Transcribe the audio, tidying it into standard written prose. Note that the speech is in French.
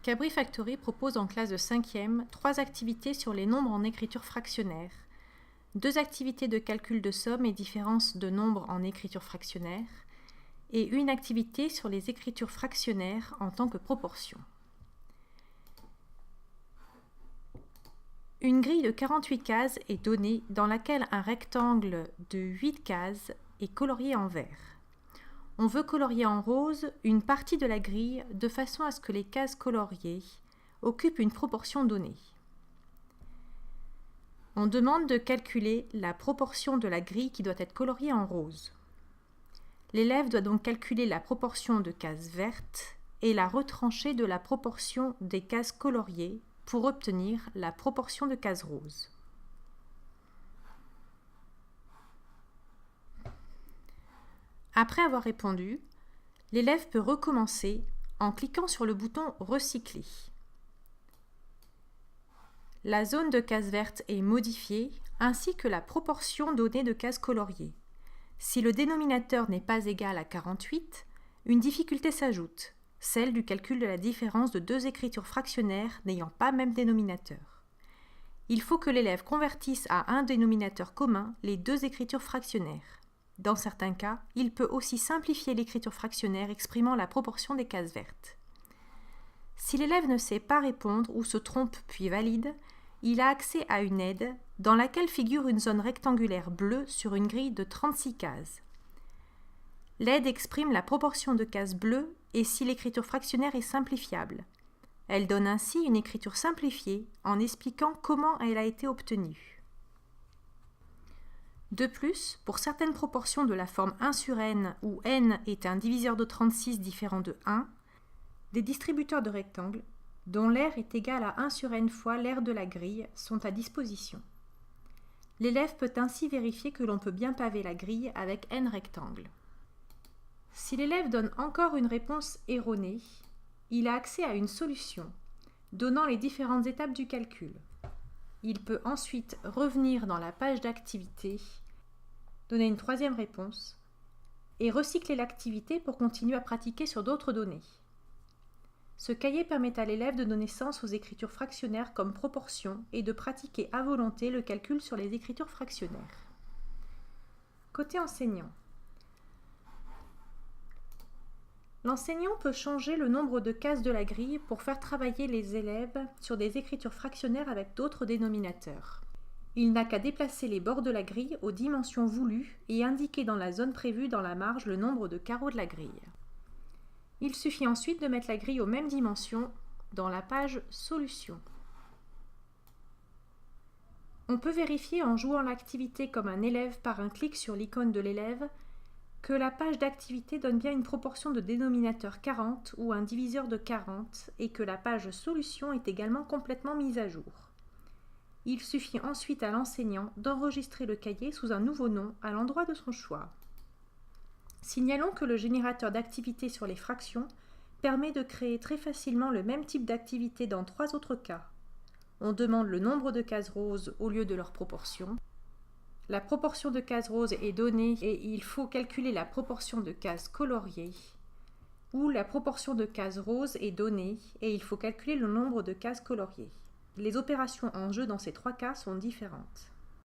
Cabri Factory propose en classe de 5e 3 activités sur les nombres en écriture fractionnaire, 2 activités de calcul de somme et différence de nombres en écriture fractionnaire, et une activité sur les écritures fractionnaires en tant que proportion. Une grille de 48 cases est donnée dans laquelle un rectangle de 8 cases est colorié en vert. On veut colorier en rose une partie de la grille de façon à ce que les cases coloriées occupent une proportion donnée. On demande de calculer la proportion de la grille qui doit être coloriée en rose. L'élève doit donc calculer la proportion de cases vertes et la retrancher de la proportion des cases coloriées pour obtenir la proportion de cases roses. Après avoir répondu, l'élève peut recommencer en cliquant sur le bouton « Recycler ». La zone de cases vertes est modifiée, ainsi que la proportion donnée de cases coloriées. Si le dénominateur n'est pas égal à 48, une difficulté s'ajoute, celle du calcul de la différence de 2 écritures fractionnaires n'ayant pas même dénominateur. Il faut que l'élève convertisse à un dénominateur commun les 2 écritures fractionnaires. Dans certains cas, il peut aussi simplifier l'écriture fractionnaire exprimant la proportion des cases vertes. Si l'élève ne sait pas répondre ou se trompe puis valide, il a accès à une aide dans laquelle figure une zone rectangulaire bleue sur une grille de 36 cases. L'aide exprime la proportion de cases bleues et si l'écriture fractionnaire est simplifiable. Elle donne ainsi une écriture simplifiée en expliquant comment elle a été obtenue. De plus, pour certaines proportions de la forme 1 sur n où n est un diviseur de 36 différent de 1, des distributeurs de rectangles, dont l'aire est égal à 1 sur n fois l'aire de la grille, sont à disposition. L'élève peut ainsi vérifier que l'on peut bien paver la grille avec n rectangles. Si l'élève donne encore une réponse erronée, il a accès à une solution, donnant les différentes étapes du calcul. Il peut ensuite revenir dans la page d'activité, donner une 3e réponse et recycler l'activité pour continuer à pratiquer sur d'autres données. Ce cahier permet à l'élève de donner sens aux écritures fractionnaires comme proportion et de pratiquer à volonté le calcul sur les écritures fractionnaires. Côté enseignant. L'enseignant peut changer le nombre de cases de la grille pour faire travailler les élèves sur des écritures fractionnaires avec d'autres dénominateurs. Il n'a qu'à déplacer les bords de la grille aux dimensions voulues et indiquer dans la zone prévue dans la marge le nombre de carreaux de la grille. Il suffit ensuite de mettre la grille aux mêmes dimensions dans la page « Solutions ». On peut vérifier en jouant l'activité comme un élève par un clic sur l'icône de l'élève que la page d'activité donne bien une proportion de dénominateur 40 ou un diviseur de 40 et que la page solution est également complètement mise à jour. Il suffit ensuite à l'enseignant d'enregistrer le cahier sous un nouveau nom à l'endroit de son choix. Signalons que le générateur d'activités sur les fractions permet de créer très facilement le même type d'activité dans 3 autres cas. On demande le nombre de cases roses au lieu de leur proportion. La proportion de cases roses est donnée et il faut calculer la proportion de cases coloriées. Ou la proportion de cases roses est donnée et il faut calculer le nombre de cases coloriées. Les opérations en jeu dans ces 3 cas sont différentes.